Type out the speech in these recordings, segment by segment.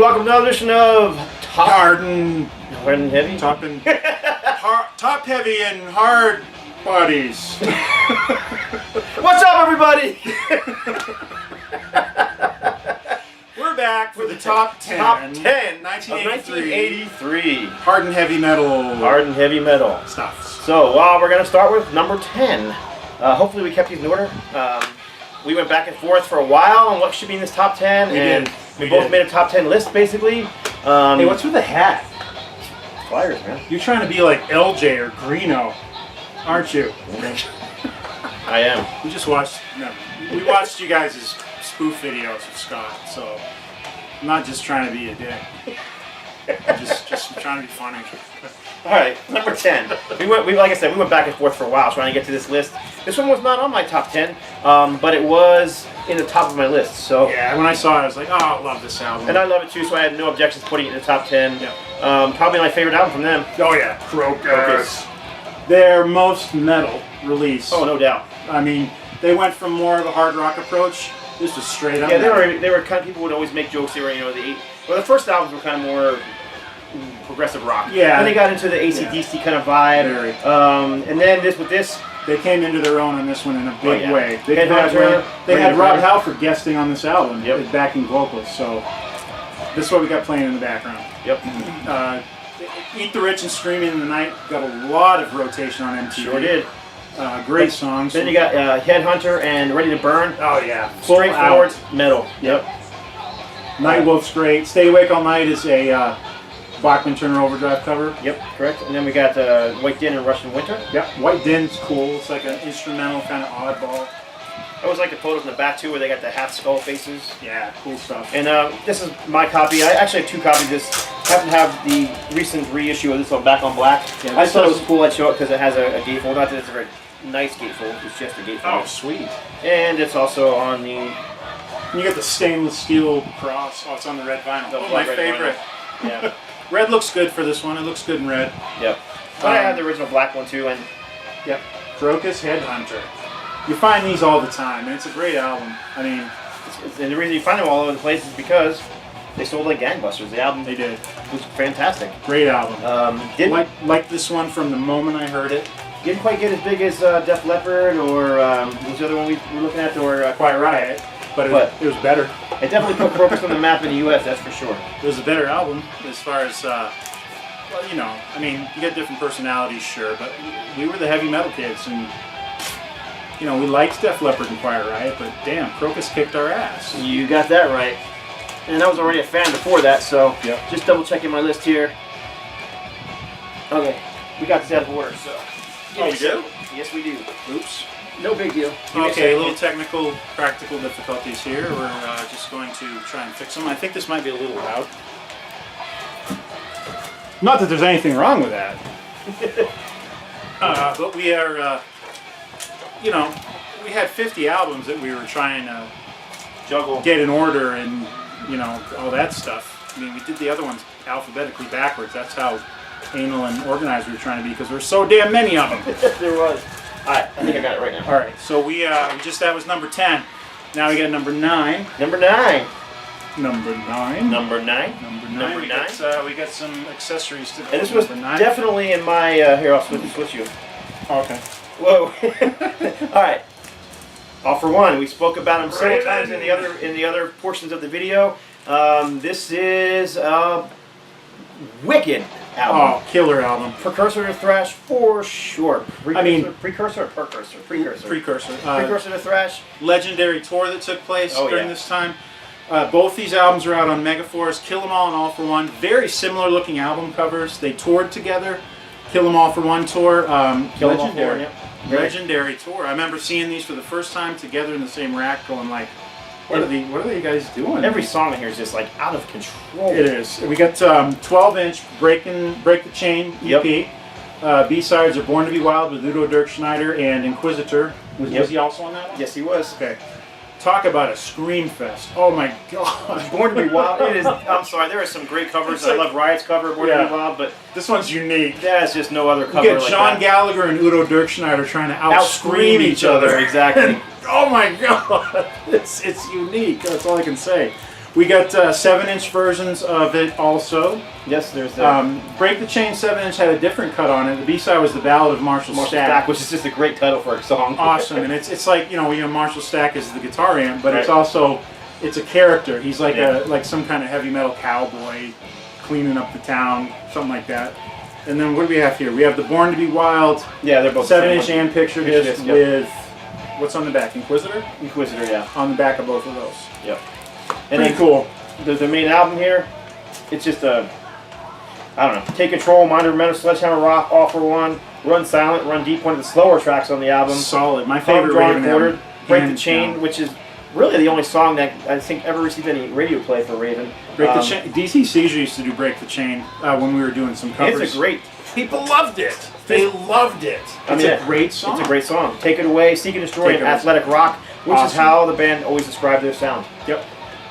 welcome to another edition of Hard and Heavy? Top heavy and hard bodies. What's up, everybody? We're back for the top 10. Top 10 1983. 1983. Hard and heavy metal. Hard and heavy metal stuff. So, we're going to start with number 10. Hopefully we kept these in order. We went back and forth for a while on what should be in this top 10. We both made a top 10 list, basically. Hey, what's with the hat? Flyers, man. You're trying to be like LJ or Greeno, aren't you? I am. We watched you guys' spoof videos of Scott, so I'm not just trying to be a dick. I'm just trying to be funny. All right, number 10. Like I said, we went back and forth for a while trying to get to this list. This one was not on my top 10, but it was in the top of my list. So yeah, when I saw it, I was like, oh, I love this album. And I love it too, so I had no objections putting it in the top 10. Yeah. Probably my favorite album from them. Oh yeah, KROKUS. Their most metal release. Oh, no doubt. I mean, they went from more of a hard rock approach. This was straight up. Yeah, they were kind of, people would always make jokes. They were, the first albums were kind of more progressive rock. Yeah. Then they got into the AC/DC kind of vibe. And then with this, they came into their own on this one in a big way. They HEADHUNTER, had Rob Halford guesting on this album, backing vocals. So this is what we got playing in the background. Yep. Eat the Rich and Screaming in the Night got a lot of rotation on MTV. Sure did. Great songs. Then you got HEADHUNTER and Ready to Burn. Oh yeah. Straightforward metal. Yep. Nightwolf's great. Stay Awake All Night is a Bachman Turner Overdrive cover. Yep, correct. And then we got White Din and Russian Winter. Yep, White Din's cool. It's like an instrumental kind of oddball. I always like the photos in the back too, where they got the half skull faces. Yeah, cool stuff. And this is my copy. I actually have two copies of this. Happen to have the recent reissue of this one, Back on Black. Yeah, I just thought it was cool. I'd show it because it has a gatefold. Not that it's a very nice gatefold. It's just a gatefold. Oh, sweet. And it's also on the. You got the stainless steel cross. Oh, it's on the red vinyl. My favorite. Vinyl. Yeah. Red looks good for this one. It looks good in red. Yep. But I had the original black one too, and yep. KROKUS HEADHUNTER. You find these all the time, and it's a great album. I mean, and the reason you find them all over the place is because they sold like gangbusters. The album they did was fantastic. Great album. Didn't like this one from the moment I heard it. Didn't quite get as big as Def Leppard or what was the other one we were looking at, or Quiet Riot. But it was better. It definitely put KROKUS on the map in the U.S., that's for sure. It was a better album as far as, well, I mean, you get different personalities, sure, but we were the heavy metal kids, and, we liked Def Leppard and Quiet Riot, but damn, KROKUS kicked our ass. You got that right. And I was already a fan before that, so just double checking my list here. Okay, we got this out of order, so. Oh, we do? Yes, we do. Oops. No big deal. Okay, a little technical, practical difficulties here. We're just going to try and fix them. I think this might be a little loud. Not that there's anything wrong with that. But we are, we had 50 albums that we were trying to juggle, get in order, and, all that stuff. I mean, we did the other ones alphabetically backwards. That's how anal and organized we were trying to be, because there were so damn many of them. There was. Alright, I think I got it right now. Alright, so that was number 10. Now we got number 9. Number 9. Number 9. Number 9. Number 9. Number 9. We got some accessories to and this was definitely in my, here, I'll switch you. Oh, okay. Whoa. Alright. All for One. We spoke about them several times in the other portions of the video. This is wicked album. Oh, killer album. Precursor to thrash for sure. Precursor to thrash. Legendary tour that took place during this time. Both these albums are out on Megaforce. Kill 'Em All and All for One. Very similar looking album covers. They toured together. Kill 'Em All for One tour. Legendary. Legendary tour. I remember seeing these for the first time together in the same rack, going like, what are you guys doing? Every song in here is just like out of control. It is. We got 12-inch Break the Chain EP. B-sides are Born to Be Wild with Udo Dirkschneider and Inquisitor. Was he also on that one? Yes, he was. Okay. Talk about a scream fest. Oh my god. Born to Be Wild. It is. I'm sorry, there are some great covers. I love Riot's cover, Born to Be Wild, but this one's unique. There's just no other cover you get John Gallagher and Udo Dirkschneider trying to out-scream each other. Exactly. Oh my god. It's unique. That's all I can say. We got 7-inch versions of it also. Yes, there's the Break the Chain 7-inch had a different cut on it. The B-side was the Ballad of Marshall Stack, which is just a great title for a song. Awesome, and it's like Marshall Stack is the guitar amp, but it's a character. He's like like some kind of heavy metal cowboy cleaning up the town, something like that. And then what do we have here? We have the Born to Be Wild. Yeah, they're both 7-inch and picture disc with what's on the back? Inquisitor. Inquisitor, yeah. On the back of both of those. Yep. And then cool. The main album here, it's just I don't know. Take Control, Mind Over Matter, Sledgehammer Rock, All for One, Run Silent, Run Deep, one of the slower tracks on the album. Solid. My favorite Raven album. Break the Chain, which is really the only song that I think ever received any radio play for Raven. Break the Chain. DC Seizure used to do Break the Chain when we were doing some covers. It's a great. People loved it. They loved it. It's a great song. It's a great song. Take It Away, Seek and Destroy, and Athletic Rock, which is how the band always described their sound. Yep.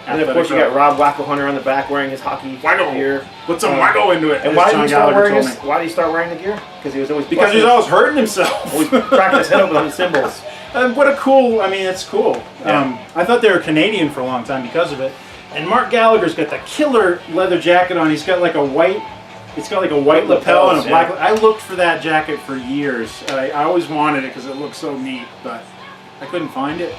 And then of course you got Rob Wacko Hunter on the back wearing his hockey gear. Put some wacko into it. And why did he start wearing this? Why did he start wearing the gear? Because he was always he was always hurting himself. Always cracking his head open on the cymbals. And what a cool! I mean, it's cool. Yeah. I thought they were Canadian for a long time because of it. And Mark Gallagher's got the killer leather jacket on. He's got like a white. It's got like a white lapel and a black. I looked for that jacket for years. I always wanted it because it looked so neat, but I couldn't find it.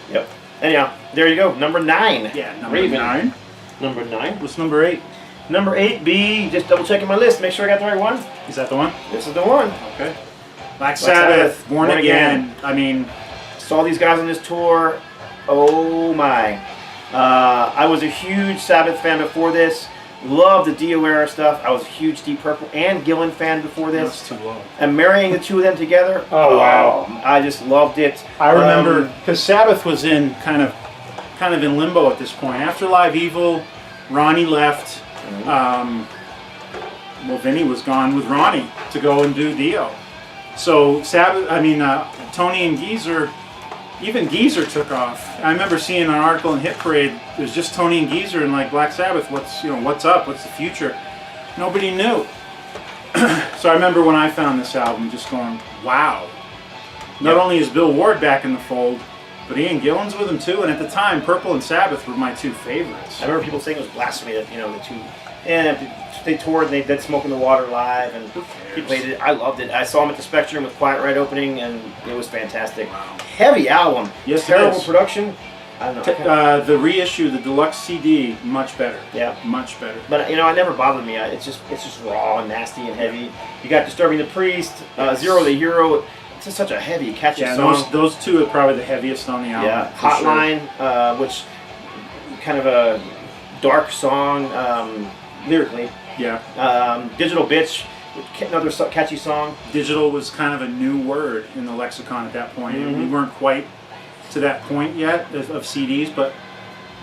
Yep. Anyhow, there you go. Number 9. Yeah, number 9. Number 9. What's number 8? Number 8, B. Just double checking my list. Make sure I got the right one. Is that the one? This is the one. Okay. Black Sabbath, Born Again. I mean, saw these guys on this tour. Oh my. I was a huge Sabbath fan before this. Loved the Dio era stuff. I was a huge Deep Purple and Gillan fan before this. That's too low. And marrying the two of them together. Oh wow! I just loved it. I remember because Sabbath was in kind of in limbo at this point. After Live Evil, Ronnie left. Well, Vinny was gone with Ronnie to go and do Dio. So Sabbath. I mean, Tony and Geezer. Even Geezer took off. I remember seeing an article in Hit Parade. It was just Tony and Geezer and like Black Sabbath. What's up? What's the future? Nobody knew. So I remember when I found this album, just going, wow. Not only is Bill Ward back in the fold, but Ian Gillan's with him too. And at the time, Purple and Sabbath were my two favorites. I remember people saying it was blasphemy that the two. And they toured and they did Smoke in the Water live and he played it. I loved it. I saw him at the Spectrum with Quiet Riot opening and it was fantastic. Wow. Heavy album. Yes, terrible production. I don't know. The reissue, the deluxe CD, much better. Yeah, much better. But it never bothered me. It's just raw and nasty and heavy. You got Disturbing the Priest, Zero the Hero. It's just such a heavy, catchy song. Those two are probably the heaviest on the album. Yeah, Hotline, which kind of a dark song lyrically. Yeah. Digital Bitch, another catchy song. Digital was kind of a new word in the lexicon at that point. We weren't quite to that point yet of CDs, but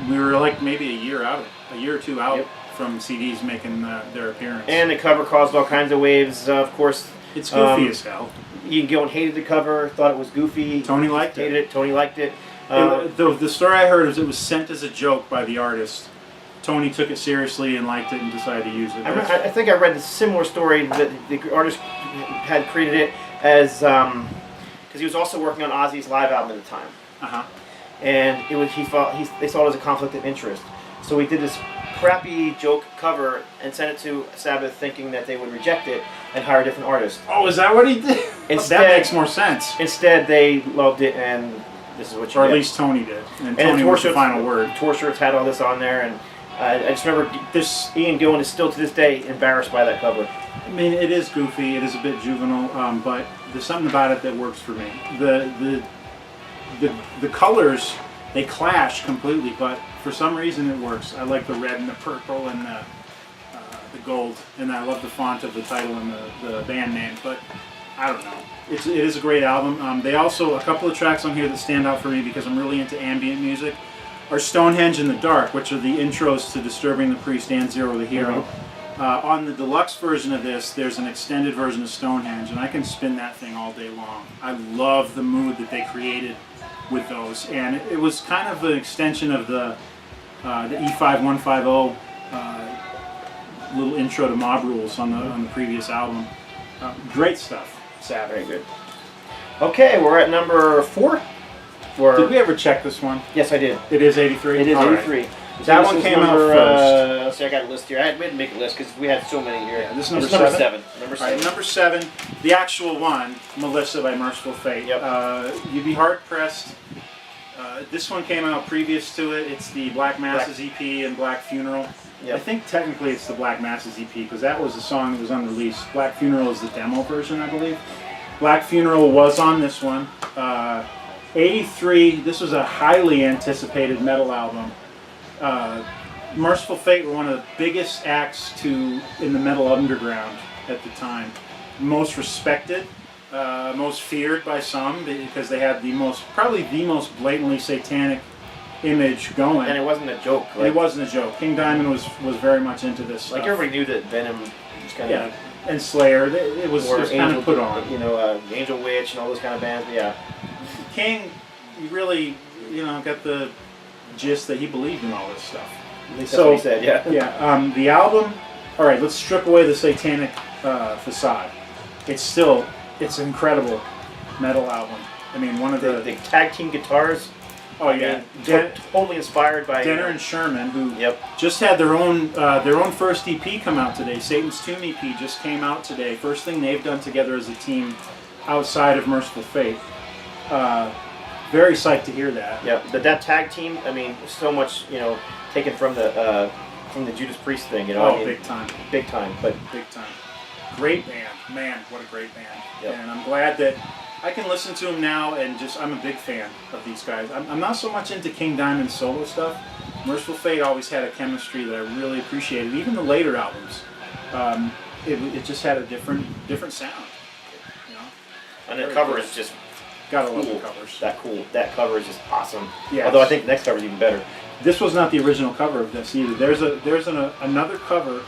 we were like maybe a year or two out from CDs making their appearance. And the cover caused all kinds of waves. Of course, it's goofy as hell. Ian Gillan hated the cover, thought it was goofy. Tony liked it. Hated it. Tony liked it. The story I heard is it was sent as a joke by the artist. Tony took it seriously and liked it and decided to use it. I think I read a similar story that the artist had created it as because he was also working on Ozzy's live album at the time. And it was they saw it as a conflict of interest. So he did this crappy joke cover and sent it to Sabbath, thinking that they would reject it and hire a different artist. Oh, is that what he did? That makes more sense. Instead, they loved it, and this is what you Or get. at least Tony did. And Tony was the final word. Tour shirts had all this on there, and I just remember this. Ian Gillan is still to this day embarrassed by that cover. I mean, it is goofy. It is a bit juvenile, but there's something about it that works for me. The colors, they clash completely, but for some reason it works. I like the red and the purple and the gold, and I love the font of the title and the band name. But I don't know. It is a great album. They also, a couple of tracks on here that stand out for me because I'm really into ambient music are Stonehenge in the Dark, which are the intros to Disturbing the Priest and Zero the Hero. On the deluxe version of this, there's an extended version of Stonehenge, and I can spin that thing all day long. I love the mood that they created with those, and it was kind of an extension of the E5150 little intro to Mob Rules on the previous album. Great stuff. Sad, very good. Okay, we're at number 4. Did we ever check this one? Yes, I did. It is 83? It is 83. That one one came out first. Let's see, I got a list here. We had to make a list because we had so many here. Yeah, this is number 7. Number 7. All right, number 7, the actual one, Melissa by Merciful Fate. Yep. You'd be hard pressed. This one came out previous to it. It's the Black Masses EP and Black Funeral. Yep. I think technically it's the Black Masses EP because that was the song that was unreleased. Black Funeral is the demo version, I believe. Black Funeral was on this one. 83, this was a highly anticipated metal album. Merciful Fate were one of the biggest acts in the metal underground at the time. Most respected, most feared by some because they had probably the most blatantly satanic image going. And it wasn't a joke. It wasn't a joke. King Diamond was very much into this stuff. Like everybody knew that Venom was kind of... and Slayer, it was kind of put on. You know, Angel Witch and all those kind of bands, yeah. King, you really, got the gist that he believed in all this stuff. At least that's what he said, yeah. Yeah, the album, all right, let's strip away the satanic facade. It's an incredible metal album. I mean, one of the tag team guitars. Oh yeah, totally inspired by Denner and Sherman, who just had their own first EP come out today. Satan's Tomb EP just came out today. First thing they've done together as a team outside of Merciful Fate. Very psyched to hear that. Yeah, that tag team. I mean, so much taken from the Judas Priest thing. Oh, I mean, big time, but big time. Great band, man! What a great band. Yep. And I'm glad that I can listen to them now, and I'm a big fan of these guys. I'm not so much into King Diamond's solo stuff. Merciful Fate always had a chemistry that I really appreciated. Even the later albums, it just had a different sound. And the cover is just gotta love the covers. That cover is just awesome. Yes. Although I think the next cover is even better. This was not the original cover of this either. There's another cover.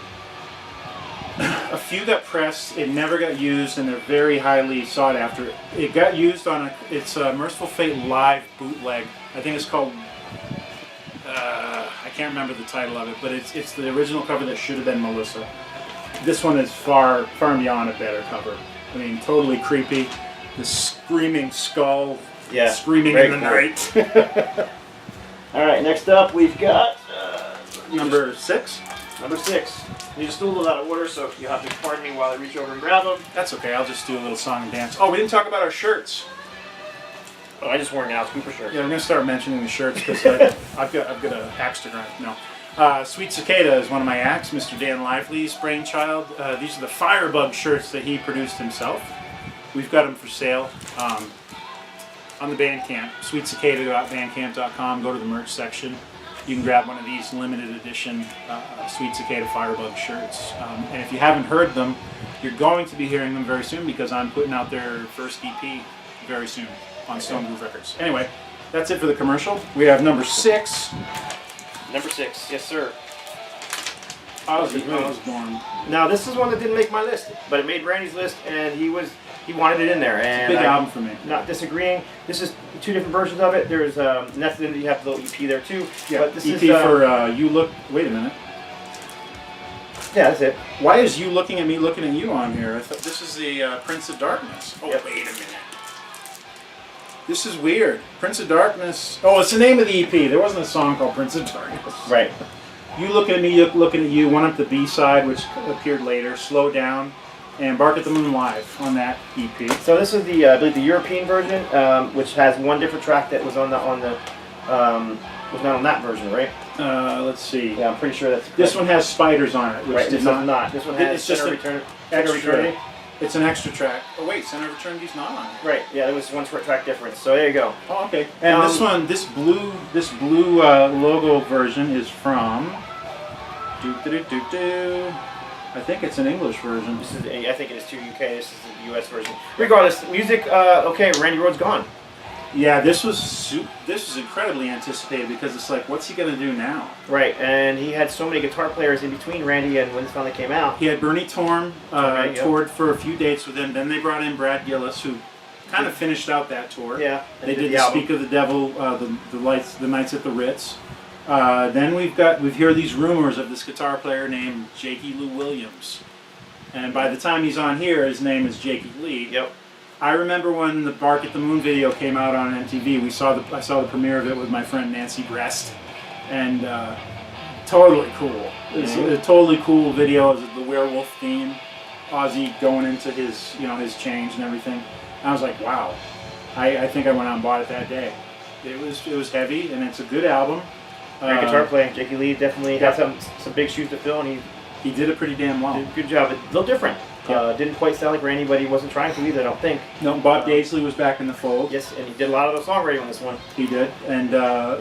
A few got pressed, it never got used, and they're very highly sought after. It got used on it's a Merciful Fate live bootleg. I think it's called, I can't remember the title of it, but it's the original cover that should have been Melissa. This one is far beyond a better cover. I mean, totally creepy. The screaming skull, screaming in the night. All right, next up we've got number 6. Number 6. You just do a little out of order, so you have to pardon me while I reach over and grab them. That's okay. I'll just do a little song and dance. Oh, we didn't talk about our shirts. Oh, I just wore an Alice Cooper shirt. Yeah, we're gonna start mentioning the shirts because I've got an axe to grind. No, Sweet Cicada is one of my acts. Mr. Dan Lively's brainchild. These are the Firebug shirts that he produced himself. We've got them for sale on the Bandcamp. SweetCicada.bandcamp.com. Go to the merch section. You can grab one of these limited edition Sweet Cicada Firebug shirts. And if you haven't heard them, you're going to be hearing them very soon because I'm putting out their first EP very soon on Stone Groove Records. Anyway, that's it for the commercial. We have number 6. Number 6, yes sir. OSBOURNE. Now this is one that didn't make my list, but it made Randy's list, and he wanted it in there. And it's a big album for me. Not disagreeing. This is 2 different versions of it. There's and that's then you have the little EP there too. Yeah, but this EP is for You Look. Wait a minute. Yeah, that's it. Why is You Looking at Me Looking at You on here? I thought this is the Prince of Darkness. Oh, yep. Wait a minute. This is weird. Prince of Darkness. Oh, it's the name of the EP. There wasn't a song called Prince of Darkness. Right. You Looking at Me Looking at You. One up the B-side, which appeared later. Slow Down. And Bark at the Moon Live on that EP. So this is the I believe the European version, which has one different track that was was not on that version, right? Let's see. Yeah, I'm pretty sure that's. This one has spiders on it, which right, did not. This one has it's just Center Eternity. It's an extra track. Oh wait, Center of Eternity's not on here. Right. Yeah, there was one track difference. So there you go. Oh, okay. And this blue logo version is from. I think it's an English version. I think it is too UK. This is the US version. Regardless, music. Okay, Randy Rhoads gone. Yeah, this was incredibly anticipated because it's like, what's he gonna do now? Right, and he had so many guitar players in between Randy and when this finally came out. He had Bernie Torm toured for a few dates with him. Then they brought in Brad Gillis, who kind of finished out that tour. Yeah, they did the Speak of the Devil, the Nights at the Ritz. Then we hear these rumors of this guitar player named Jakey Lou Williams, and by the time he's on here, his name is Jakey Lee. Yep. I remember when the Bark at the Moon video came out on MTV. I saw the premiere of it with my friend Nancy Brest, and totally cool. It's a totally cool video of the werewolf theme. Ozzy going into his, his change and everything. And I was like, wow. I think I went out and bought it that day. It was heavy, and it's a good album. Great guitar playing. Jakey Lee definitely had some big shoes to fill, and he did it pretty damn well. Did a good job. A little different. Didn't quite sound like Randy, but he wasn't trying to either, I don't think. No, Bob Daisley was back in the fold. Yes, and he did a lot of the songwriting on this one. He did. And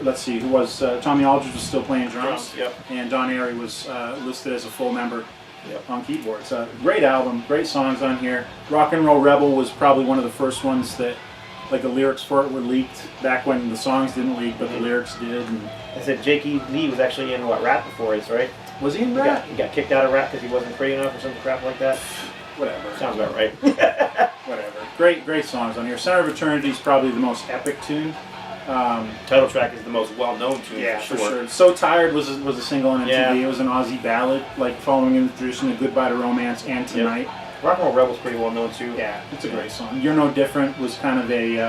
let's see, who was Tommy Aldridge was still playing drums. Yep. And Don Airey was listed as a full member on keyboards. Great album, great songs on here. Rock and Roll Rebel was probably one of the first ones that, like, the lyrics for it were leaked back when the songs didn't leak, but the lyrics did. And I said Jakey Lee was actually in Rap before this, right? Was he in Rap? He got kicked out of Rap because he wasn't pretty enough or some crap like that. Whatever. Sounds about right. Whatever. Great songs on here. Center of Eternity is probably the most epic tune. Title track is the most well-known tune, for sure. So Tired was a single on MTV. Yeah. It was an Ozzy ballad, like following in the tradition of Goodbye to Romance and Tonight. Yep. Rock and Roll Rebel's pretty well-known too. Yeah, it's a great song. You're No Different was kind of a,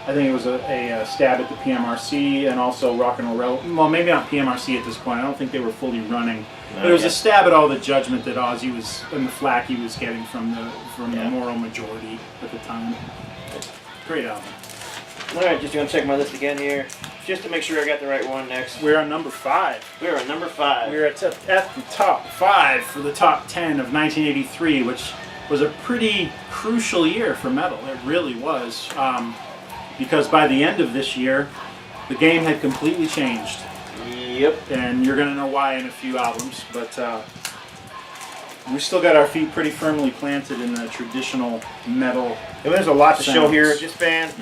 I think it was a stab at the PMRC, and also Rock and Roll Rebel. Well, maybe not PMRC at this point. I don't think they were fully running. But it was a stab at all the judgment that Ozzy was, and the flack he was getting from the moral majority at the time. Great album. All right, just going to check my list again here, just to make sure I got the right one next. We're on number 5. We're on number 5. We're at the top 5 for the top 10 of 1983, which was a pretty crucial year for metal. It really was, because by the end of this year, the game had completely changed. Yep. And you're going to know why in a few albums, but we still got our feet pretty firmly planted in the traditional metal. And there's a lot to show here. This band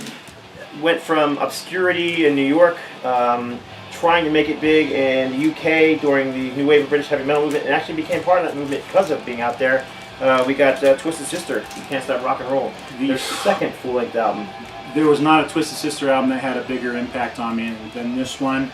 went from obscurity in New York, trying to make it big in the UK during the new wave of British heavy metal movement, and actually became part of that movement because of being out there. We got Twisted Sister, You Can't Stop Rock and Roll, their second full-length album. There was not a Twisted Sister album that had a bigger impact on me than this one.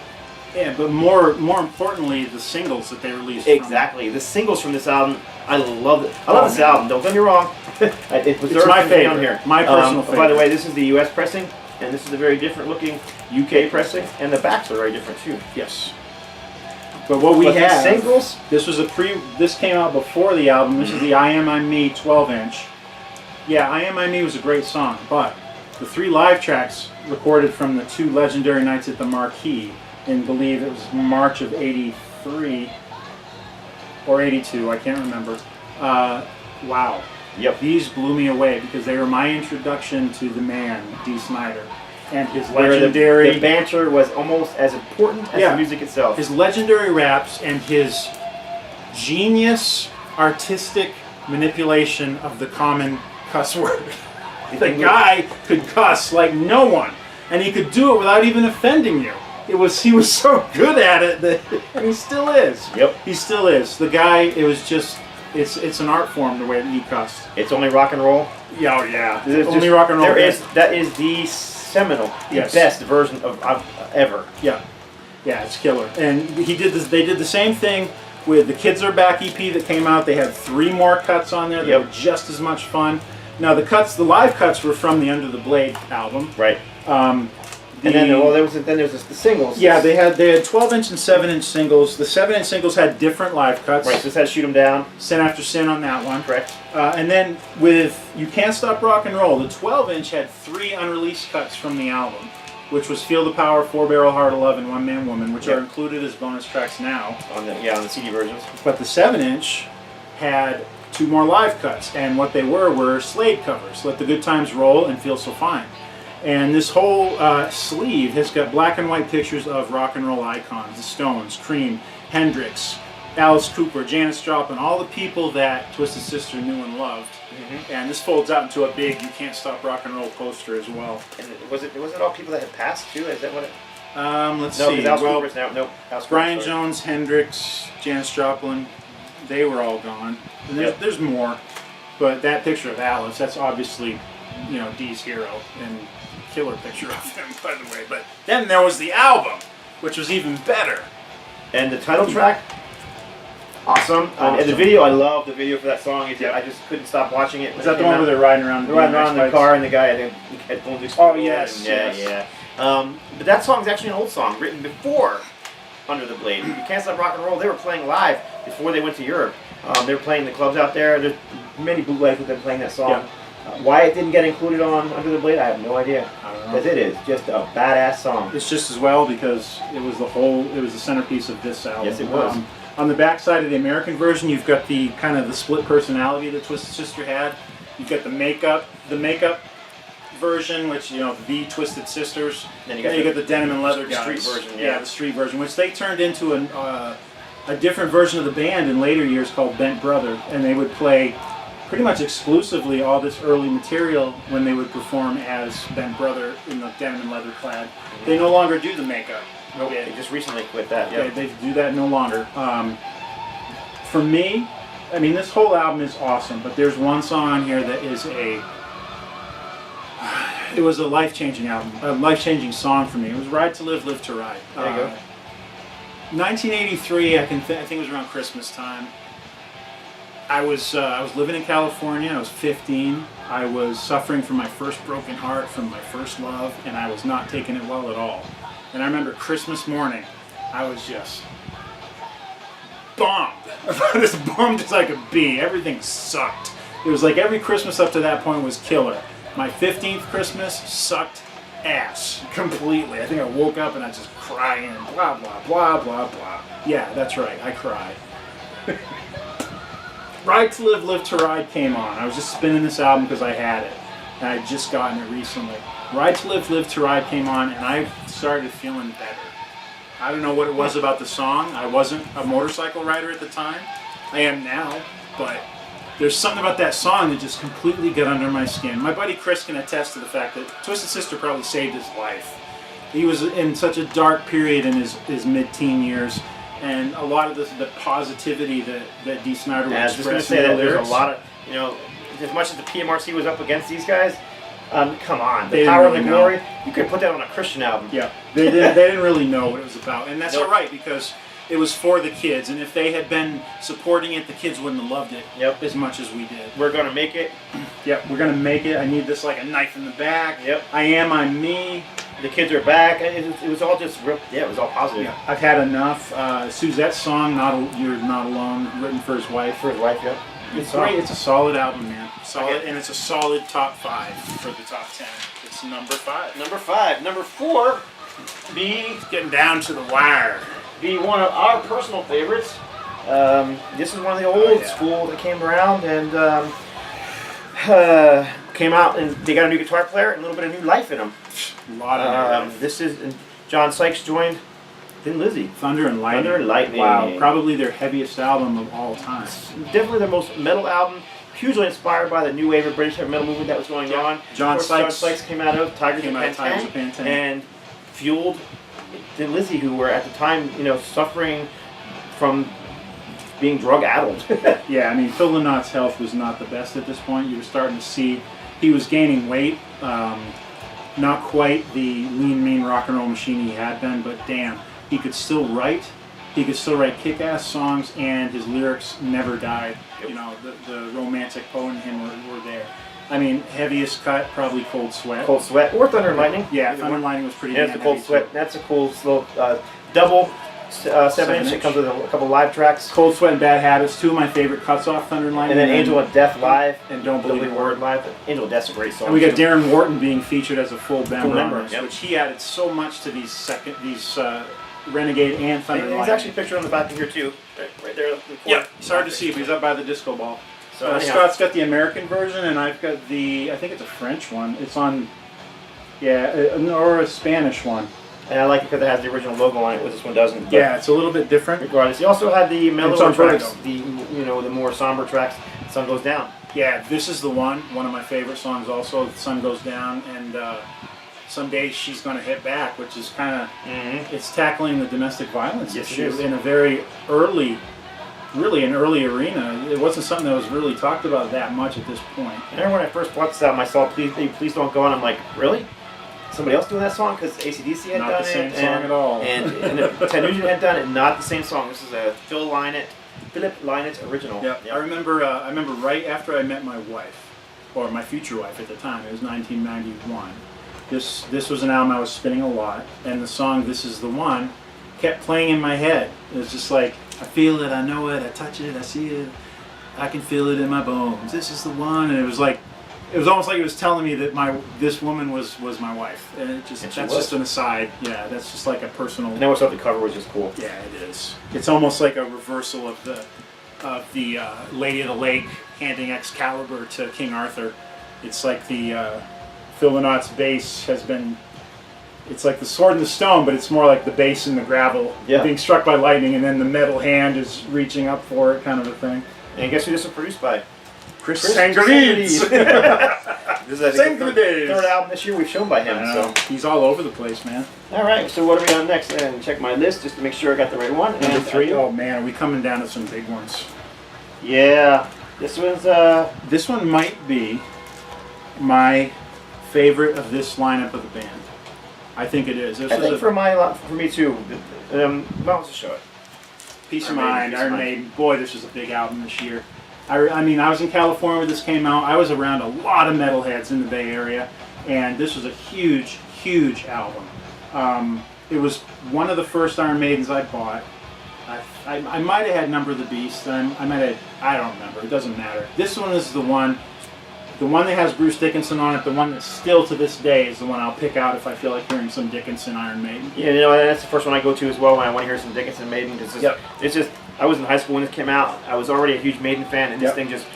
Yeah, but more importantly, the singles that they released. Exactly, the singles from this album, I love it. I love this album. Don't get me wrong. It's my favorite. On here. My personal favorite. By the way, this is the U.S. pressing, and this is a very different looking UK pressing, and the backs are very different too. Yes. But what we have, singles. This came out before the album. This is the I Am I'm Me 12-inch. Yeah, I Am I'm Me was a great song, but the 3 live tracks recorded from the 2 legendary nights at the Marquee. And believe it was March of '83 or '82, I can't remember. Wow. Yep. These blew me away because they were my introduction to the man, Dee Snider, and his legendary. The banter was almost as important as the music itself. His legendary raps and his genius artistic manipulation of the common cuss word. The guy could cuss like no one, and he could do it without even offending you. He was so good at it and he still is. Yep. He still is. The guy, it's an art form the way that he cussed. It's only rock and roll. Yeah, oh yeah. Only rock and roll. That is the seminal, the best version of ever. Yeah. Yeah, it's killer. And they did the same thing with the Kids Are Back EP that came out. They had 3 more cuts on there that were just as much fun. Now the live cuts were from the Under the Blade album. Right. And then there was the singles. Yeah, they had 12-inch and 7-inch singles. The 7-inch singles had different live cuts. Right, so this had Shoot 'Em Down. Sin After Sin on that one. Correct. And then with You Can't Stop Rock and Roll, the 12-inch had 3 unreleased cuts from the album, which was Feel the Power, 4 Barrel Heart of Love, and One Man Woman, which are included as bonus tracks now. On the CD versions. But the 7-inch had 2 more live cuts, and what they were Slade covers, Let the Good Times Roll and Feel So Fine. And this whole sleeve has got black and white pictures of rock and roll icons, the Stones, Cream, Hendrix, Alice Cooper, Janis Joplin, all the people that Twisted Sister knew and loved. And this folds out into a big You Can't Stop Rock and Roll poster as well. And was it all people that had passed too? Is that what it? Let's see. Alice Cooper's now. Nope. Brian Jones, Hendrix, Janis Joplin, they were all gone. And there's more, but that picture of Alice, that's obviously, Dee's hero and killer picture of him, by the way. But then there was the album, which was even better. And the title track, awesome. And the video, I love the video for that song. I just couldn't stop watching it. Is that the one where they're riding around? They're riding around in the car, and the guy had headphones. Oh yes, yeah. But that song is actually an old song written before Under the Blade. You Can't Stop Rock and Roll, they were playing live before they went to Europe. They were playing the clubs out there. There's many bootlegs with them playing that song. Yeah. Why it didn't get included on Under the Blade, I have no idea. Because it is just a badass song. It's just as well because it was the centerpiece of this album. Yes, it was. On the back side of the American version, you've got the kind of the split personality that Twisted Sister had. You've got the makeup version, which the Twisted Sisters. Then you got the denim and leather guys. Street version, yeah, the street version, which they turned into a different version of the band in later years called Bent Brother, and they would play pretty much exclusively all this early material when they would perform as Bent Brother in the denim and leather clad. They no longer do the makeup. Nope, they just recently quit that. Yeah, they do that no longer. For me, I mean, this whole album is awesome, but there's one song on here that is it was a life-changing album, a life-changing song for me. It was Ride to Live, Live to Ride. There you go. 1983, I think it was around Christmas time. I was living in California. I was 15. I was suffering from my first broken heart from my first love, and I was not taking it well at all. And I remember Christmas morning, I was just bummed. As bummed as I could be. Everything sucked. It was like every Christmas up to that point was killer. My 15th Christmas sucked ass completely. I think I woke up and I just crying, blah, blah, blah, blah, blah. Yeah, that's right, I cried. Ride to Live, Live to Ride came on. I was just spinning this album because I had it. And I had just gotten it recently. Ride to Live, Live to Ride came on, and I started feeling better. I don't know what it was about the song. I wasn't a motorcycle rider at the time. I am now, but there's something about that song that just completely got under my skin. My buddy Chris can attest to the fact that Twisted Sister probably saved his life. He was in such a dark period in his mid-teen years, and a lot of the positivity that Dee Snider would express. I was just going to say that there's a lot of, as much as the PMRC was up against these guys, come on, the Power and the Glory, you could put that on a Christian album. Yeah, they didn't really know what it was about, and that's all right because it was for the kids, and if they had been supporting it, the kids wouldn't have loved it as much as we did. We're gonna make it. Yep, we're gonna make it. I need this like a knife in the back. Yep. I'm me. The kids are back. It was all just real. Yeah, it was all positive. Yeah. I've had enough. Suzette's song, "You're Not Alone," written for his wife. For his wife, yep. It's great. It's a solid album, man. Solid, and it's a solid top 5 for the top 10. It's number 5. Number 5. Number 4. Be getting down to the wire. Be one of our personal favorites. This is one of the old school that came around and came out, and they got a new guitar player and a little bit of new life in them. A lot of this is John Sykes joined Thin Lizzy. Thunder and Lightning. Thunder and Lightning. Wow, probably their heaviest album of all time. Definitely their most metal album. Hugely inspired by the new wave of British heavy metal movement that was going on. John Sykes came out of Tigers of Pantang and fueled Thin Lizzy, who were at the time, suffering from being drug-addled. Yeah, I mean, Phil Lynot's health was not the best at this point. You were starting to see he was gaining weight. Not quite the lean, mean rock and roll machine he had been, but damn, he could still write. He could still write kick-ass songs, and his lyrics never died. Yep. The romantic poet in him were there. I mean, heaviest cut, probably Cold Sweat. Cold Sweat, or Thunder and Lightning. Yeah, Thunder and Lightning was pretty. Yeah, the Cold Sweat. That's a cool, slow, double 7-inch. It comes with a couple live tracks. Cold Sweat and Bad Habits, 2 of my favorite cuts off Thunder and Lightning. And then Angel of Death live. And Don't Believe a Word live. Angel of Death's a great song. And we got Darren Wharton being featured as a full member on this, yep. which he added so much to these Renegade and Thunder and Lightning. He's actually pictured on the back of here too, right there. Yeah, it's hard to see, but he's up by the disco ball. So Scott's got the American version, and I've got I think it's a French one. It's on, or a Spanish one. And I like it because it has the original logo on it, which this one doesn't. Yeah, it's a little bit different. Regardless, he also had the mellower tracks, the more somber tracks. Sun Goes Down. Yeah, this is the one of my favorite songs. Also, The Sun Goes Down, and Someday She's Gonna Hit Back, which is kind of it's tackling the domestic violence issue in a very early arena. It wasn't something that was really talked about that much at this point. I remember when I first bought this album, I saw Please Don't Go On. I'm like, really? Somebody else doing that song? Because AC/DC had done it. Not the same song at all. And Ted Nugent had done it. Not the same song. This is a Philip Lynott original. Yep. I remember right after I met my wife, or my future wife at the time. It was 1991. This was an album I was spinning a lot, and the song "This Is the One" kept playing in my head. It was just like, I feel it, I know it, I touch it, I see it, I can feel it in my bones. This is the one. And it was like, it was almost like it was telling me that this woman was my wife. And that's just an aside. Yeah, that's just like a personal. And then what's up the cover, which is cool. Yeah, it is. It's almost like a reversal of the Lady of the Lake handing Excalibur to King Arthur. It's like the Phil Lynot's bass has been. It's like the sword and the stone, but it's more like the bass in the gravel being struck by lightning, and then the metal hand is reaching up for it, kind of a thing. And guess who this was produced by? Chris Sangarides. This is I think the third album this year we've shown by him. So he's all over the place, man. All right, so what are we on next? And check my list just to make sure I got the right one. Number 3. Oh man, are we coming down to some big ones? Yeah, this one's. This one might be my favorite of this lineup of the band. I think it is. I think for me too. Well, let's just show it. Peace of Mind, Iron Maiden. Boy, this was a big album this year. I mean, I was in California when this came out. I was around a lot of metalheads in the Bay Area, and this was a huge, huge album. It was one of the first Iron Maidens I bought. I might have had Number of the Beast. I don't remember. It doesn't matter. This one is the one that has Bruce Dickinson on it. The one that still to this day is the one I'll pick out if I feel like hearing some Dickinson Iron Maiden. Yeah, you know, that's the first one I go to as well when I want to hear some Dickinson Maiden. It's just I was in high school when this came out. I was already a huge Maiden fan, and this thing just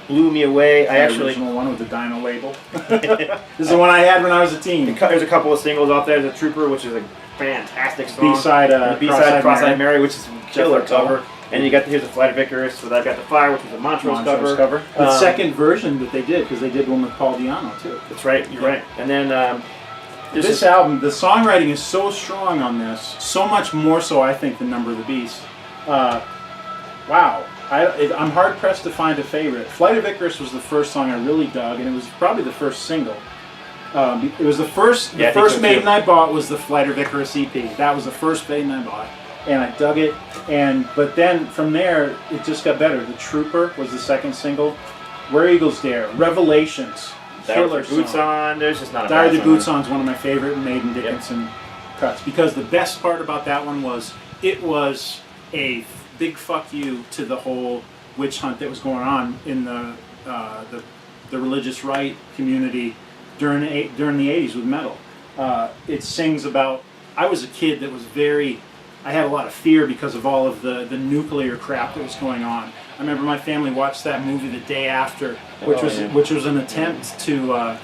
blew me away. The original one with the Dino label. This is the one I had when I was a teen. There's a couple of singles off there. There's a Trooper, which is a fantastic song. B-side, Cross-Eyed Mary, which is a killer cover. And you got here's the Flight of Icarus, so I've got the Fire, which is a Montrose cover. The second version that they did, because they did one with Paul Di'Anno too. That's right, you're right. And then this album, the songwriting is so strong on this, so much more so I think than Number of the Beast. Wow, I'm hard pressed to find a favorite. Flight of Icarus was the first song I really dug, and it was probably the first single. It was the first Maiden I bought was the Flight of Icarus EP. That was the first Maiden I bought. And I dug it, but then from there it just got better. The Trooper was the second single. Where Eagles Dare, Revelations, killer song. Boots on. There's just not a Die with Your Boots On is one of my favorite Maiden Dickinson cuts, because the best part about that one was it was a big fuck you to the whole witch hunt that was going on in the religious right community during the 80s with metal. It sings about. I was a kid that was I had a lot of fear because of all of the nuclear crap that was going on. I remember my family watched that movie the day after, which was an attempt to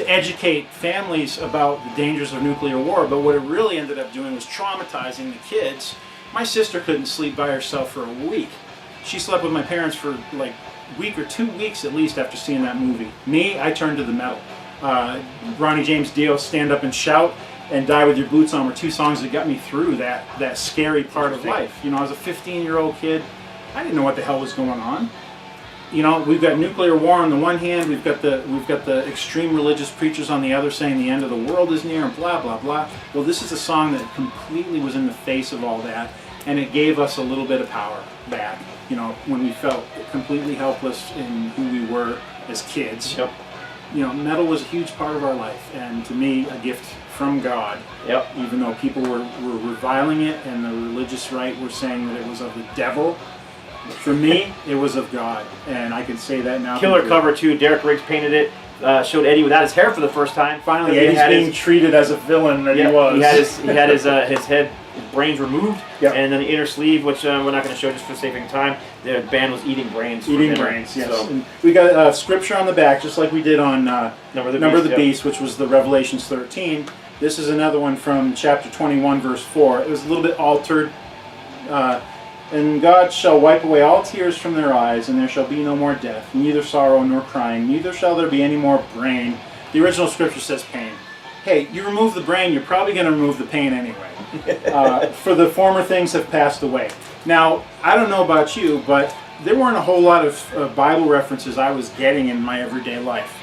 educate families about the dangers of nuclear war. But what it really ended up doing was traumatizing the kids. My sister couldn't sleep by herself for a week. She slept with my parents for like a week or 2 weeks at least after seeing that movie. Me, I turned to the metal. Ronnie James Dio, Stand Up and Shout, and Die With Your Boots On were two songs that got me through that scary part of life. You know, I was a 15-year-old kid. I didn't know what the hell was going on. You know, we've got nuclear war on the one hand, we've got the extreme religious preachers on the other saying the end of the world is near and blah blah blah. Well, this is a song that completely was in the face of all that, and it gave us a little bit of power back. You know, when we felt completely helpless in who we were as kids. Yep. You know, metal was a huge part of our life, and to me, a gift from God. Yep. Even though people were reviling it, and the religious right were saying that it was of the devil, for me, it was of God, and I can say that now. Killer cover too. Derek Riggs painted it. Showed Eddie without his hair for the first time. Finally, Eddie's being treated as a villain that he was. He had his head, his brains removed, and then the inner sleeve, which we're not going to show just for saving time. The band was eating brains. Eating brains, yes. So. And we got scripture on the back, just like we did on Number of the Beast, which was the Revelations 13. This is another one from chapter 21, verse 4. It was a little bit altered. And God shall wipe away all tears from their eyes, and there shall be no more death, neither sorrow nor crying, neither shall there be any more brain. The original scripture says pain. Hey, you remove the brain, you're probably going to remove the pain anyway. For the former things have passed away. Now, I don't know about you, but there weren't a whole lot of Bible references I was getting in my everyday life.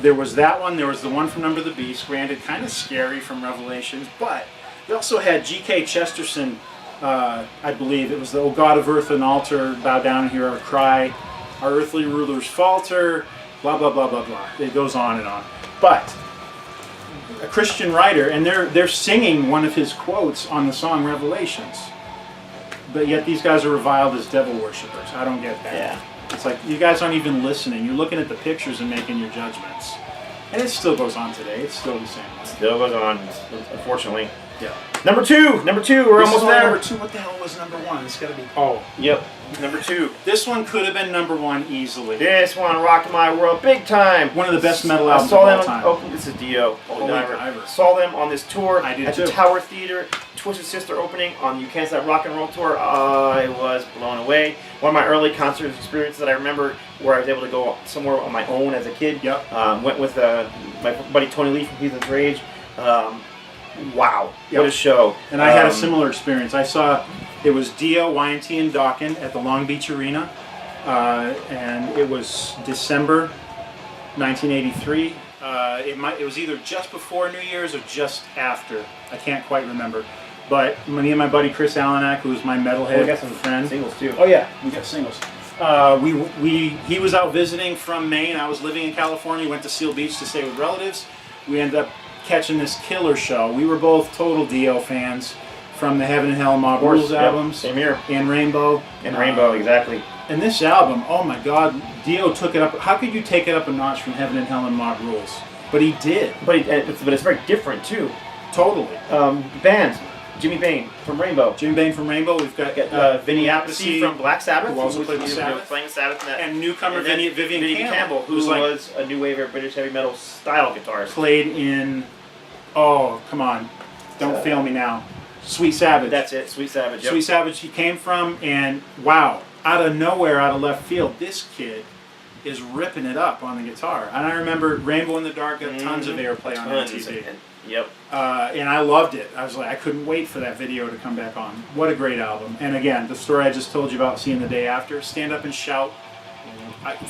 There was that one, there was the one from Number of the Beast, granted kind of scary from Revelations, but you also had G.K. Chesterton. I believe it was the O God of earth and altar, bow down and hear our cry, our earthly rulers falter, blah blah blah blah blah. It goes on and on. But a Christian writer, and they're singing one of his quotes on the song Revelations. But yet these guys are reviled as devil worshippers. I don't get that. Yeah. It's like, you guys aren't even listening. You're looking at the pictures and making your judgments. And it still goes on today. It's still the same. Still goes on, unfortunately. Yeah. Number two, we're almost there. Number 2, what the hell was number 1? It's got to be... Oh. Yep, number 2. This one could have been number 1 easily. This one rocked my world big time. One of the best metal albums of all time. Oh, this is Dio. Holy Diver. Saw them on this tour I did at too. the Tower Theater. Twisted Sister opening on You Can't Stop Rock and Roll tour. I was blown away. One of my early concert experiences that I remember, where I was able to go somewhere on my own as a kid. Yep. Went with my buddy Tony Lee from Heathens Rage. Wow, Yep. what a show. And I had a similar experience. I saw, it was Dio, Y&T, and Dawkins at the Long Beach Arena. And it was December 1983. It was either just before New Year's or just after. I can't quite remember. But me and my buddy Chris Alanak, who was my metalhead we got some friend. singles too. Oh yeah, we got singles. He was out visiting from Maine. I was living in California. Went to Seal Beach to stay with relatives. We ended up catching this killer show. We were both total Dio fans from the Heaven and Hell Mob Rules albums. Same here. And Rainbow. And Rainbow, exactly. And this album, oh my God, Dio took it up. How could you take it up a notch from Heaven and Hell and Mob Rules? But he did. But it's very different too. Totally. Bands. Jimmy Bain from Rainbow. Jimmy Bain from Rainbow. We've got Vinny Appice from Black Sabbath, who also played with Sabbath. Playing Sabbath in that. And newcomer Vivian Campbell, who was a new wave of British heavy metal style guitarist. Played in, oh, come on, don't fail me now, Sweet Savage. That's it, Sweet Savage. Yep. Sweet Savage he came from, and wow, out of nowhere, out of left field, this kid is ripping it up on the guitar. And I remember Rainbow in the Dark got tons of airplay on MTV. Yep. And I loved it. I was like, I couldn't wait for that video to come back on. What a great album. And again, the story I just told you about seeing the day after, Stand Up and Shout.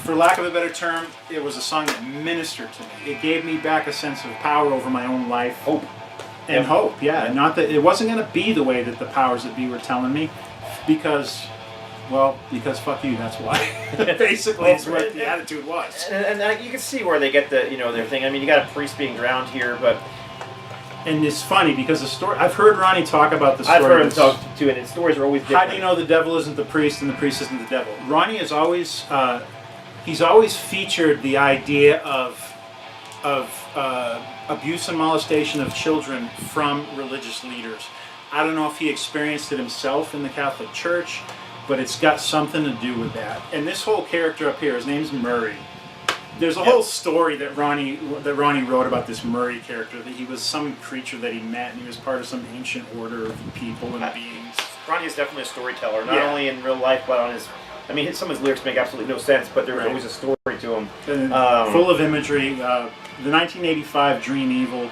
For lack of a better term, it was a song that ministered to me. It gave me back a sense of power over my own life. Hope. And hope, yeah. Not that it wasn't going to be the way that the powers that be were telling me, because fuck you, that's why. Basically, it's what the attitude was. And you can see where they get their thing. I mean, you got a priest being drowned here, but... And it's funny because the story, I've heard Ronnie talk about the story. I've heard him talk too, and his stories are always different. How do you know the devil isn't the priest and the priest isn't the devil? Ronnie is always, he's always featured the idea of abuse and molestation of children from religious leaders. I don't know if he experienced it himself in the Catholic Church, but it's got something to do with that. And this whole character up here, his name's Murray. There's a whole story that Ronnie wrote about this Murray character, that he was some creature that he met, and he was part of some ancient order of people and beings. Ronnie is definitely a storyteller, not only in real life, but on his... I mean, some of his lyrics make absolutely no sense, but there was always a story to them. Full of imagery. The 1985 Dream Evil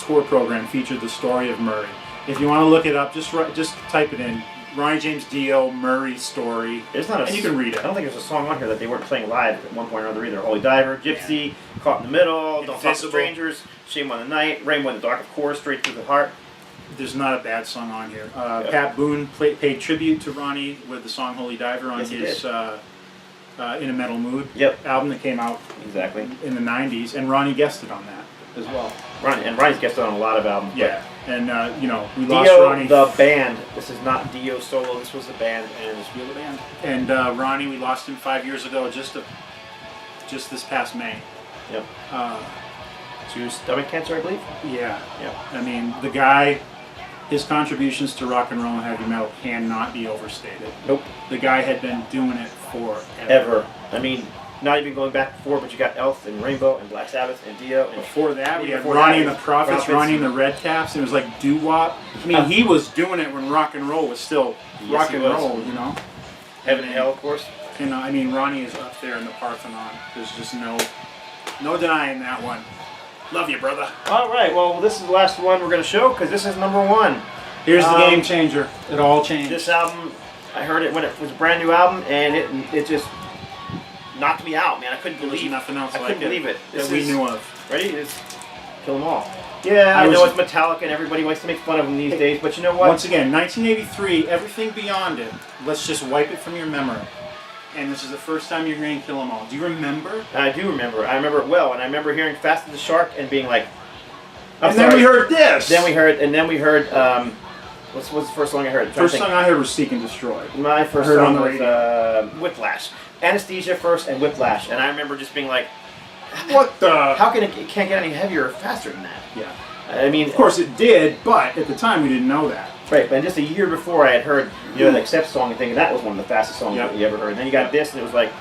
tour program featured the story of Murray. If you want to look it up, just type it in. Ronnie James Dio, Murray story. And you can read it. I don't think there's a song on here that they weren't playing live at one point or another either. Holy Diver, Gypsy, Caught in the Middle, Don't Talk to Strangers, Shame on the Night, Rainbow in the Dark, of course, Straight Through the Heart. There's not a bad song on here. Pat Boone paid tribute to Ronnie with the song Holy Diver on his In a Metal Mood album that came out in the 90s, and Ronnie guested on that as well. Ronnie's guested on a lot of albums. Yeah, and we Dio, lost Ronnie. the band. This is not Dio solo. This was the band, and it's the band. And Ronnie, we lost him 5 years ago, just this past May. Yep. To stomach cancer, I believe. Yeah. Yep. I mean, the guy, his contributions to rock and roll and heavy metal cannot be overstated. Nope. The guy had been doing it forever. Ever. I mean, not even going back before, but you got Elf and Rainbow and Black Sabbath and Dio. And before that, we had Ronnie and the Prophets, Ronnie and the Red Caps. It was like doo-wop. I mean, he was doing it when rock and roll was still rock and roll, you know? Heaven and Hell, of course. And I mean, Ronnie is up there in the Parthenon. There's just no denying that one. Love you, brother. All right, well, this is the last one we're going to show because this is number one. Here's the game changer. It all changed. This album, I heard it when it was a brand new album, and it just knocked me out, man. I couldn't believe it. Nothing else I couldn't believe it. That we knew of. Ready? It's Kill 'Em All. Yeah, I know it's Metallica and everybody likes to make fun of them these days, but you know what? Once again, 1983, everything beyond it, let's just wipe it from your memory. and this is the first time you're hearing Kill 'Em All. Do you remember? I do remember. I remember it well, and I remember hearing Fast as a Shark and being like, then we heard this. Then we heard, what's the first song I heard? First song I heard was Seek and Destroy. My first song was Whiplash. Anesthesia first and Whiplash, and I remember just being like, what the? How can it can't get any heavier or faster than that? Yeah. I mean, of course it did, but at the time we didn't know that. Right, but just a year before I had heard, the Accept song and thinking that was one of the fastest songs that you ever heard. And then you got this, and it was like,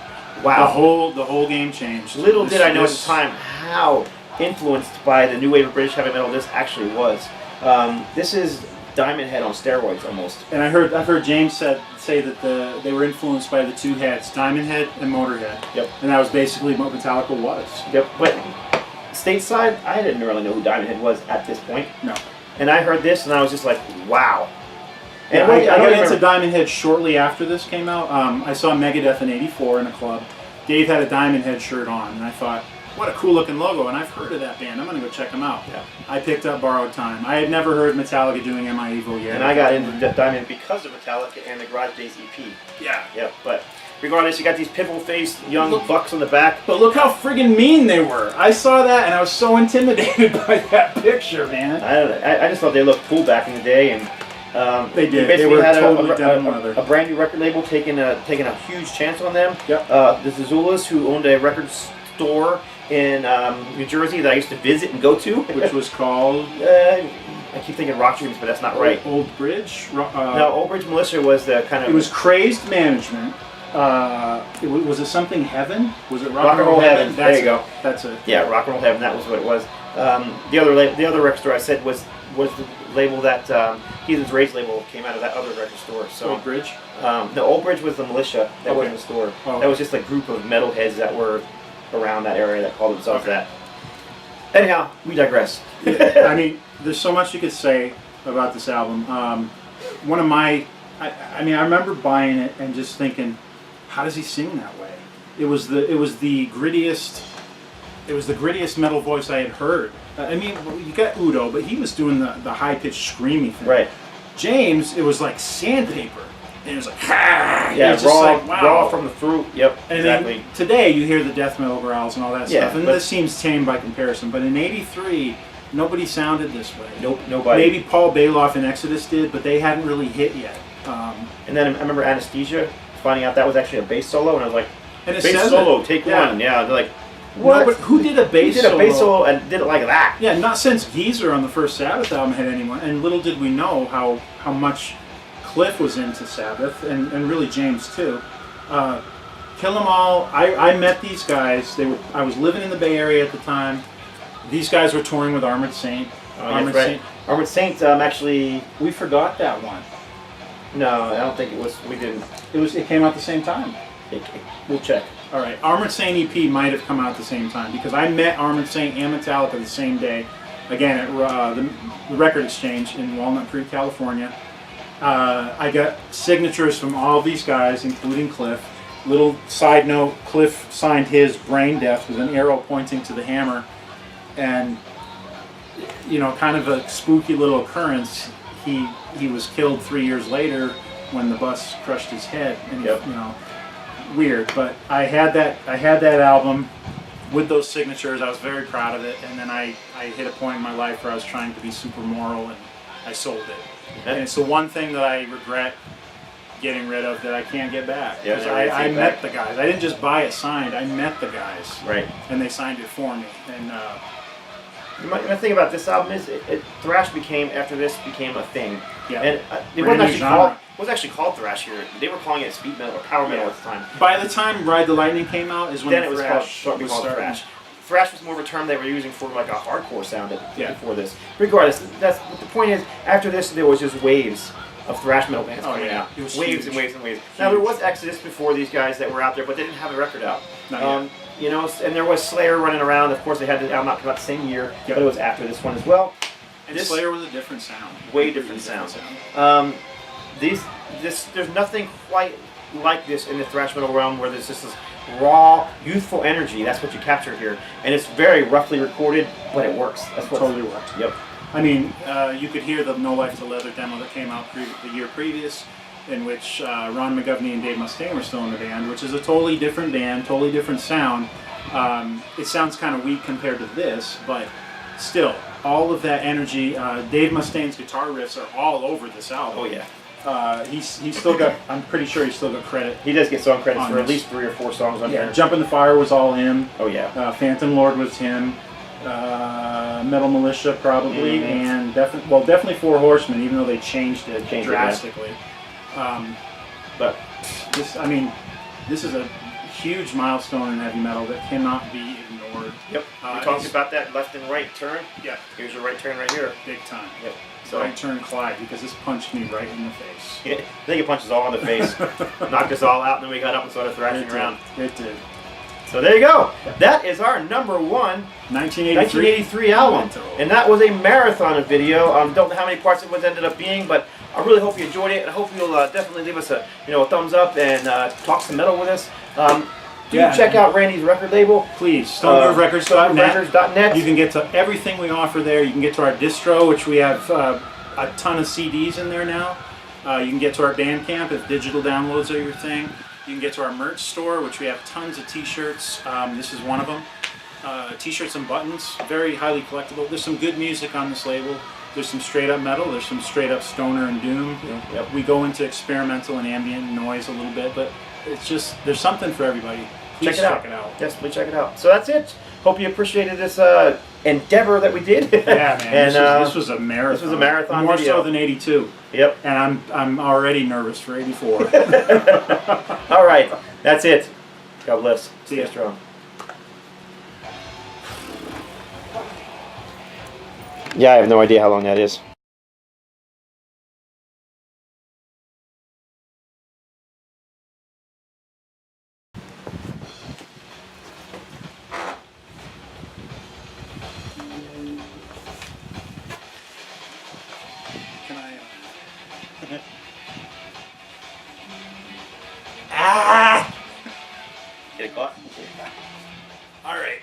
wow. The whole game changed. Little did I know at the time how influenced by the new wave of British heavy metal this actually was. This is Diamond Head on steroids almost. And I've heard James say that they were influenced by the two heads, Diamond Head and Motorhead. Yep. And that was basically what Metallica was. Yep. But stateside, I didn't really know who Diamond Head was at this point. No. And I heard this, and I was just like, wow. And I got into Diamond Head shortly after this came out. I saw Megadeth in '84 in a club. Dave had a Diamond Head shirt on, and I thought, what a cool looking logo, and I've heard of that band. I'm going to go check them out. Yeah. I picked up Borrowed Time. I had never heard Metallica doing Am I Evil yet. And I got into Diamond because of Metallica and the Garage Days EP. Yeah. Yep, but regardless, you got these pimple-faced young bucks on the back. But look how friggin' mean they were. I saw that, and I was so intimidated by that picture, man. I just thought they looked cool back in the day, and they did. They were had totally a brand new record label taking a huge chance on them. Yep. The Zazulas, who owned a record store in New Jersey that I used to visit and go to, which was called. I keep thinking Rock Dreams, but that's not right. Old Bridge. No, Old Bridge Militia was the kind of. It was Crazed Management. Was it something Heaven? Was it Rock and Roll Heaven? There you go. That's it. Yeah, Rock and Roll Heaven. That was what it was. The other record store I said was the label that Heathen's Rage label came out of that other record store. So Old Bridge. No, Old Bridge was the militia that was in the store. Oh. That was just a group of metalheads that were around that area that called themselves that. Anyhow, we digress. I mean, there's so much you could say about this album. One of my, I remember buying it and just thinking, how does he sing that way? It was the grittiest metal voice I had heard. I mean, you got Udo, but he was doing the high pitched screamy thing. Right. James, it was like sandpaper. And it was like, ha! Yeah, it was raw, just like, wow. raw from the fruit. Yep, and exactly. Today you hear the death metal growls and all that stuff, and this seems tame by comparison. But in '83, nobody sounded this way. Nope, nobody. Maybe Paul Bailoff and Exodus did, but they hadn't really hit yet. And then I remember Anesthesia, finding out that was actually a bass solo, and I was like, bass solo, take one. Yeah, they're like, what? No, but who did a bass solo? Who did a bass solo and did it like that? Yeah, not since Geezer on the first Sabbath album had anyone. And little did we know how much Cliff was into Sabbath, and really James too. Kill 'Em All. I met these guys. I was living in the Bay Area at the time. These guys were touring with Armored Saint. Armored Saint. Actually, we forgot that one. No, I don't think it was. We didn't. It came out the same time. We'll check. All right, Armored Saint EP might have come out at the same time because I met Armored Saint and Metallica the same day. Again, at the Record Exchange in Walnut Creek, California. I got signatures from all these guys, including Cliff. Little side note, Cliff signed his Brain Death with an arrow pointing to the hammer. And, kind of a spooky little occurrence. He was killed 3 years later when the bus crushed his head. And, weird. But I had that album with those signatures. I was very proud of it. And then I hit a point in my life where I was trying to be super moral, and I sold it. And it's the one thing that I regret getting rid of that I can't get back. Yeah, I met the guys. I didn't just buy it signed. I met the guys. Right. And they signed it for me. And the thing about this album is thrash after this became a thing. Yeah. And it wasn't actually called thrash here. They were calling it speed metal or power metal at the time. By the time Ride the Lightning came out is when then it was called thrash. Thrash was more of a term they were using for like a hardcore sound before this. Regardless, the point is, after this there was just waves of thrash metal bands coming out. It was waves and waves and waves. Huge. Now there was Exodus before these guys that were out there, but they didn't have a record out. And there was Slayer running around. Of course, they had the album out come out the same year, but it was after this one as well. And Slayer was a different sound. Way different sound. There's nothing quite like this in the thrash metal realm where there's just this raw, youthful energy. That's what you capture here, and it's very roughly recorded, but it works. That's what totally worked. Yep. I mean, you could hear the No Life to Leather demo that came out the year previous. in which Ron McGovney and Dave Mustaine were still in the band, which is a totally different band, totally different sound. It sounds kind of weak compared to this, but still, all of that energy. Dave Mustaine's guitar riffs are all over this album. Oh yeah. He's still got. I'm pretty sure he's still got credit. He does get song credits for at least 3 or 4 songs on here. Jump in the Fire was all him. Oh yeah. Phantom Lord was him. Metal Militia probably, and definitely Four Horsemen, even though they changed it drastically. But this, I mean, this is a huge milestone in heavy metal that cannot be ignored. Yep. We talked about that left and right turn. Yeah. Here's your right turn right here. Big time. Yep. So right turn Clyde, because this punched me right in the face. Yeah, I think it punched us all in the face, knocked us all out, and then we got up and started thrashing around. It did. So there you go. That is our number 1 1983 album. And that was a marathon video. Don't know how many parts it was ended up being, but I really hope you enjoyed it. I hope you'll definitely leave us a thumbs up and talk some metal with us. Check out Randy's record label. Please, StoneGrooveRecords.net. You can get to everything we offer there. You can get to our distro, which we have a ton of CDs in there now. You can get to our Bandcamp if digital downloads are your thing. You can get to our merch store, which we have tons of t-shirts. This is one of them. T-shirts and buttons, very highly collectible. There's some good music on this label. There's some straight up metal. There's some straight up stoner and doom. Yep. We go into experimental and ambient noise a little bit, but it's just, there's something for everybody. Please check it out. Yes, please check it out. So that's it. Hope you appreciated this endeavor that we did. Yeah, man. And this was a marathon. This was a marathon More video. so than 82. Yep. And I'm already nervous for 84. All right. That's it. God bless. See ya. Stay strong. Yeah, I have no idea how long that is. Can I? Ah! Get it caught? All right.